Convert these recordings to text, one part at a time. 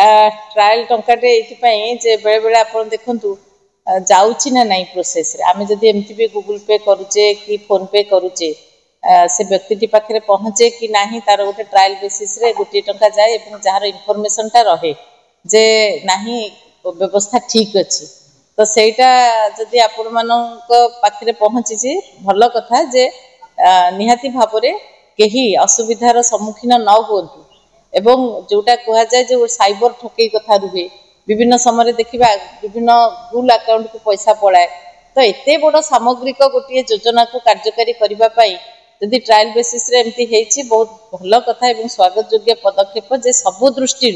trial टंकाटे ये बेले बेले आप देखु जाऊँगी ना नहीं प्रोसेस आम जदि एमती भी गूगल पे करुचे कि फोन पे करुचे से व्यक्ति पाखे पहुँचे कि ना तार गोटे ट्रायल बेसीस गोटे टंका जाए जार इनफॉरमेशनटा रहे जे ना व्यवस्था ठीक अच्छी तो सहीटा जदि आपण पाखे पहुँची भल कथा जे निहाती भाव कहीं असुविधार सम्मुखीन न हूँ एवं जोटा कह जाए जो साइबर ठकई कथा रुहे विभिन्न समय देखा विभिन्न भूल अकाउंट को पैसा पलाए तो एत बड़ सामग्रिक गोटे योजना को कार्यकारी करने जदि ट्रायल बेसीस एमती बहुत भल कथा और स्वागत योग्य पदक्षेप जे सबु दृष्टि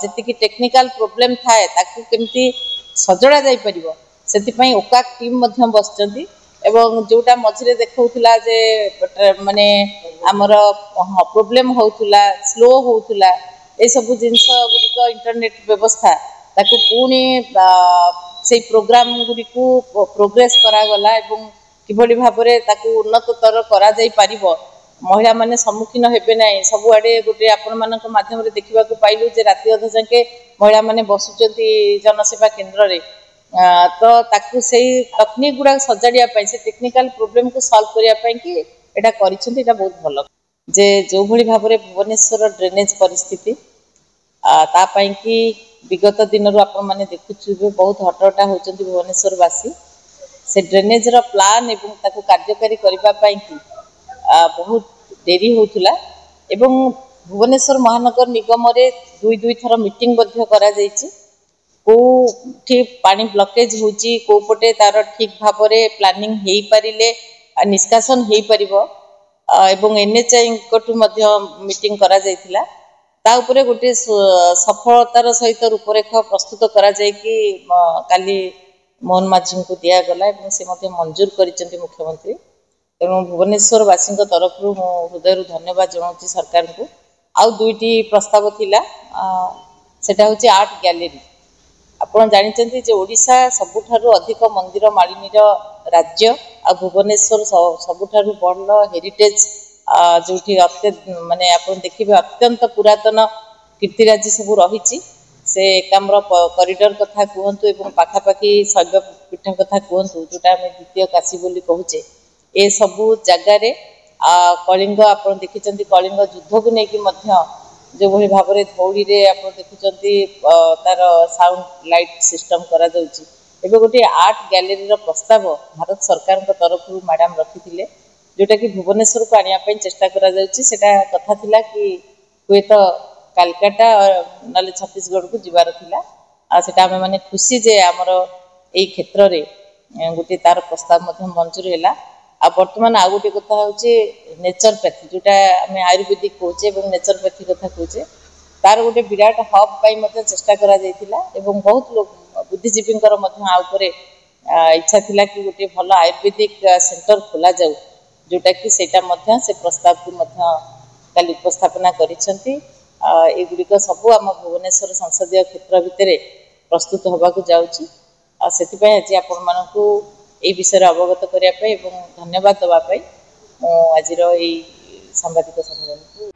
जी टेक्निकल प्रोब्लेम थाए केमती सजड़ा जाई परिबो से ओकाक टीम बसचंती एवं जोटा मझे देखा जे माने आमर प्रोब्लेम होउथुला स्लो होउथुला ए सब जिनस गुड़िक इंटरनेट व्यवस्था ताकू पुणी से प्रोग्राम गुड़ी को प्रोग्रेस करागला एवं किभली भाव ताकू उन्नततर करा जाई परिबो महिला माने सम्मुखीन हेबे नाही सबुआडे गोटे आपण मानक माध्यम देखा पाइलु जे राति अध जाके महिला माने बसुचंती जनसेवा केन्द्र रे तो ताकू से तकनीक गुड़ा सजाड़िया से टेक्निकल प्रोब्लेम को सॉल्व करने कि एटा करिसेंती एटा बहुत भल जे जो भली भाव में भुवनेश्वर ड्रेनेज परिस्थिति तापाई कि विगत दिन रू आपण माने देखुछु बहुत हटहटा होचंती भुवनेश्वरवासी से ड्रेनेज रो प्लान एवं ताकू कार्यकारी करबा पई कि बहुत देरी होउथुला एवं भुवनेश्वर महानगर निगम रे दुई थर मीटिंग बध्य करा जायछि कौटी पानी ब्लकेज होची को पटे तार ठीक भाव में प्लानिंग हो पारे निष्कासन हो पार एवं एनएचआई मीटिंग करा जायथिला ता उपरे गोटे सफलतार सहित रूपरेख प्रस्तुत करा जाय कि काली मोहन माझी को दिगला से मंजूर कर मुख्यमंत्री एवं भुवनेश्वरवासी तरफ मो हृदय धन्यवाद जनाऊँ सरकार को आउ दुईटी प्रस्ताव थिला सेटा होची आर्ट गैलरी आपण जानिचंती जे ओडिशा सबुठारु अधिक मंदिर मालिनी राज्य आ भुवनेश्वर सबुठारु बड़ हेरिटेज जोठी माने आपण देखिबे अत्यंत पुरातन कीर्तिराजी सब रही से एकाम्र कॉरिडोर कथा कहतु एवं पाखापाखि शैव पीठ कथा कहतु जोटा आम द्वितीय काशी बोली कहूचे ए सबु जगार कलिंग आप देखिं कलिंग युद्ध को लेकिन जो भली भाव में धौड़ी आप देखुं तार साउंड लाइट सिस्टम करा गोटे आर्ट गैलरी प्रस्ताव भारत सरकार तरफ मैडम रखी जोटा कि भुवनेश्वर को आने चेष्टा करा कथा थिला कि हुए तो कालकाटा ना छत्तीसगढ़ को जीवार थिला सेटा आमे माने खुशी जे आमर एई क्षेत्र रे गोटे तार प्रस्ताव मंजूर है आ बर्तमान आ गोटे कथा होचे नेचरपैथी जोटा आम आयुर्वेदिक कहे और नेचरपैथी कथा कहे तार गोटे विराट हब पाई चेष्टा करा जायथिला एवं बहुत लोग बुद्धिजीवी इच्छा थिला कि गोटे भल आयुर्वेदिक सेंटर खोला जाऊ जोटा कि सेटा से प्रस्ताव को काली उपस्थापना करिसेंती एगुड़िक सबू आम भुवनेश्वर संसदीय क्षेत्र भितर प्रस्तुत होबाकू जाउची से आज आपण मानकू ए विषय अवगत करने धन्यवाद देवाई आज सांबादिक सम्मेलन